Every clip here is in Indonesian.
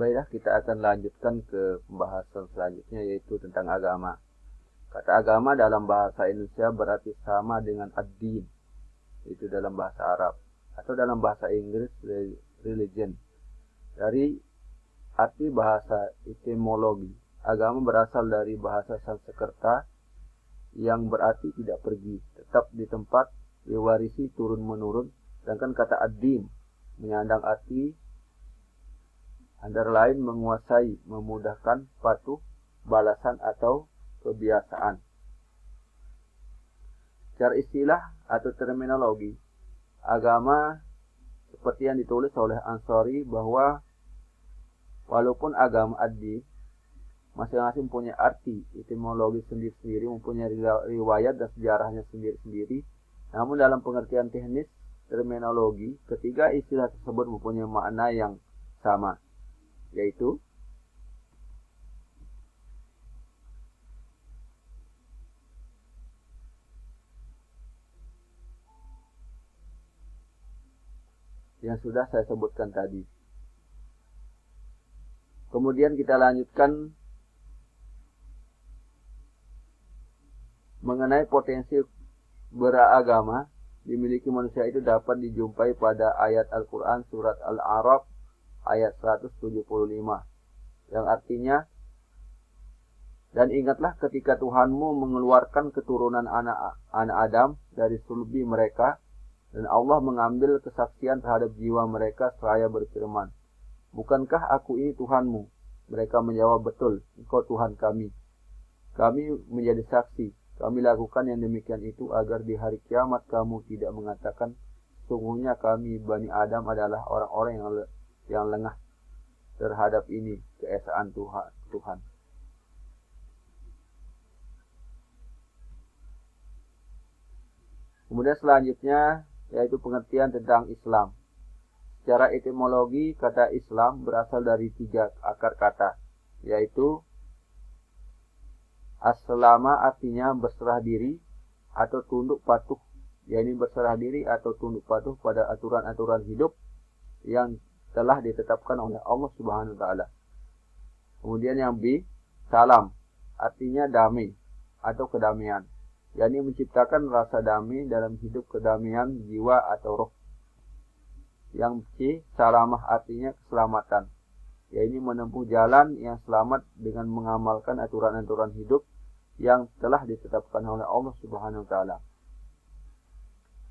Baiklah, kita akan lanjutkan ke pembahasan selanjutnya, yaitu tentang agama. Kata agama dalam bahasa Indonesia berarti sama dengan ad-din, itu dalam bahasa Arab, atau dalam bahasa Inggris religion. Dari arti bahasa etimologi, agama berasal dari bahasa Sanskerta yang berarti tidak pergi, tetap di tempat, diwarisi turun-menurun. Sedangkan kata ad-din menyandang arti antara lain menguasai, memudahkan, patuh, balasan atau kebiasaan. Secara istilah atau terminologi, agama seperti yang ditulis oleh Ansari bahwa walaupun agama ad-din masing-masing punya arti etimologi sendiri-sendiri, mempunyai riwayat dan sejarahnya sendiri-sendiri, namun dalam pengertian teknis terminologi, ketiga istilah tersebut mempunyai makna yang sama, yaitu yang sudah saya sebutkan tadi. Kemudian kita lanjutkan mengenai potensi beragama dimiliki manusia itu dapat dijumpai pada ayat Al-Quran surat Al-A'raf ayat 175, yang artinya, dan ingatlah ketika Tuhanmu mengeluarkan keturunan anak Adam dari sulbi mereka, dan Allah mengambil kesaksian terhadap jiwa mereka seraya berfirman, bukankah aku ini Tuhanmu? Mereka menjawab, betul, engkau Tuhan kami. Kami menjadi saksi. Kami lakukan yang demikian itu agar di hari kiamat kamu tidak mengatakan, sungguhnya kami Bani Adam adalah orang-orang yang lengah terhadap ini, keesaan Tuhan. Kemudian selanjutnya yaitu pengertian tentang Islam. Secara etimologi, kata Islam berasal dari 3 akar kata, yaitu aslama artinya berserah diri atau tunduk patuh, yakni berserah diri atau tunduk patuh pada aturan-aturan hidup yang telah ditetapkan oleh Allah Subhanahu wa taala. Kemudian yang B, salam, artinya damai atau kedamaian, yakni menciptakan rasa damai dalam hidup, kedamaian jiwa atau roh. Yang C, salamah artinya keselamatan, yaitu menempuh jalan yang selamat dengan mengamalkan aturan-aturan hidup yang telah ditetapkan oleh Allah Subhanahu wa taala.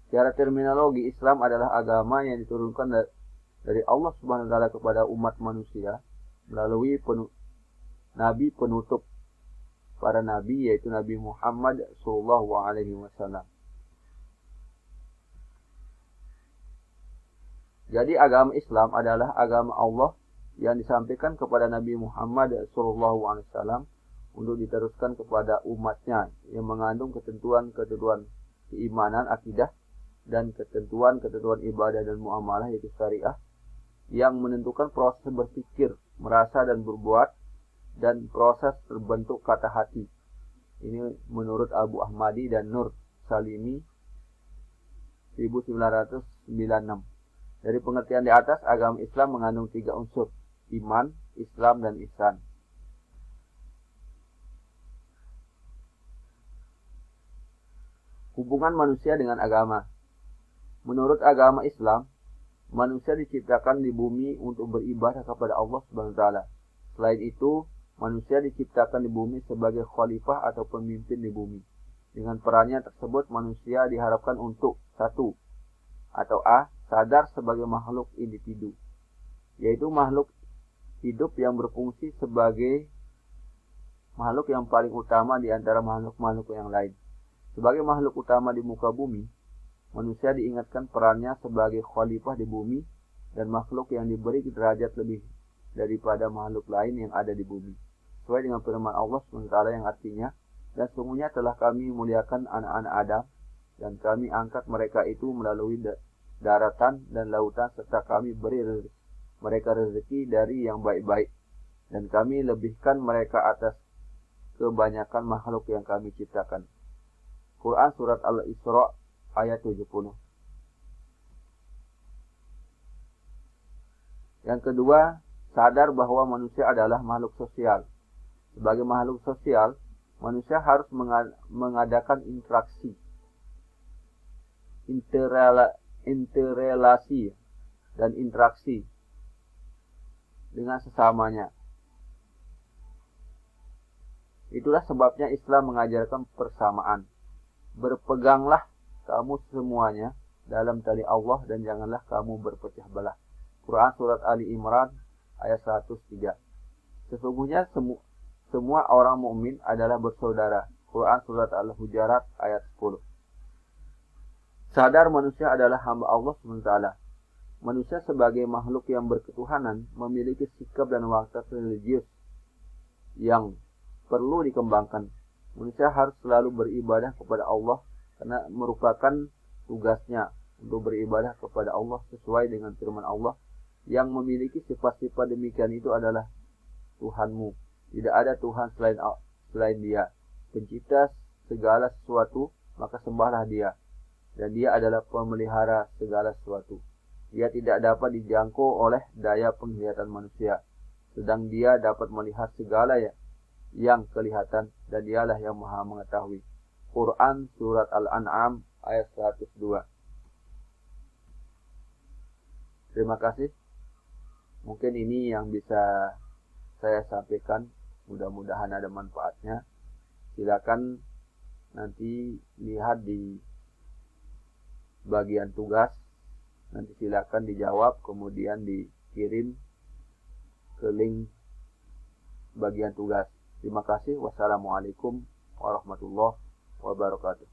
Secara terminologi, Islam adalah agama yang diturunkan dari Allah Subhanahu wa taala kepada umat manusia melalui nabi penutup para nabi, yaitu Nabi Muhammad sallallahu alaihi wasallam. Jadi agama Islam adalah agama Allah yang disampaikan kepada Nabi Muhammad sallallahu alaihi wasallam untuk diteruskan kepada umatnya, yang mengandung ketentuan-ketentuan keimanan, akidah, dan ketentuan-ketentuan ibadah dan muamalah, yaitu syariah, yang menentukan proses berpikir, merasa dan berbuat, dan proses terbentuk kata hati. Ini menurut Abu Ahmadi dan Nur Salimi 1996. Dari pengertian di atas, agama Islam mengandung 3 unsur, iman, Islam, dan ihsan. Hubungan manusia dengan agama. Menurut agama Islam, manusia diciptakan di bumi untuk beribadah kepada Allah Subhanahu wa taala. Selain itu, manusia diciptakan di bumi sebagai khalifah atau pemimpin di bumi. Dengan perannya tersebut, manusia diharapkan untuk 1. Atau A, sadar sebagai makhluk individu, yaitu makhluk hidup yang berfungsi sebagai makhluk yang paling utama di antara makhluk-makhluk yang lain. Sebagai makhluk utama di muka bumi, manusia diingatkan perannya sebagai khalifah di bumi dan makhluk yang diberi derajat lebih daripada makhluk lain yang ada di bumi. Sesuai dengan firman Allah SWT yang artinya, dan sungguhnya telah kami muliakan anak-anak Adam, dan kami angkat mereka itu melalui daratan dan lautan, serta kami beri mereka rezeki dari yang baik-baik, dan kami lebihkan mereka atas kebanyakan makhluk yang kami ciptakan. Quran Surat Al-Isra ayat 70. Yang kedua, sadar bahwa manusia adalah makhluk sosial. Sebagai makhluk sosial, manusia harus mengadakan interrelasi dan interaksi dengan sesamanya. Itulah sebabnya Islam mengajarkan persamaan. Berpeganglah kamu semuanya dalam tali Allah dan janganlah kamu berpecah belah. Quran Surat Ali Imran ayat 103. Sesungguhnya semua orang mukmin adalah bersaudara. Quran Surat Al-Hujurat ayat 10. Sadar manusia adalah hamba Allah SWT. Manusia sebagai makhluk yang berketuhanan memiliki sikap dan watak religius yang perlu dikembangkan. Manusia harus selalu beribadah kepada Allah karena merupakan tugasnya untuk beribadah kepada Allah sesuai dengan firman Allah yang memiliki sifat-sifat demikian itu adalah Tuhanmu. Tidak ada Tuhan selain Dia. Pencipta segala sesuatu, maka sembahlah Dia. Dan Dia adalah pemelihara segala sesuatu. Dia tidak dapat dijangkau oleh daya penglihatan manusia. Sedang Dia dapat melihat segala yang kelihatan dan Dialah yang Maha mengetahui. Quran Surat Al-An'am ayat 102. Terima kasih. Mungkin ini yang bisa saya sampaikan. Mudah-mudahan ada manfaatnya. Silakan nanti lihat di bagian tugas. Nanti silakan dijawab, kemudian dikirim ke link bagian tugas. Terima kasih. Wassalamualaikum warahmatullahi wabarakatuh.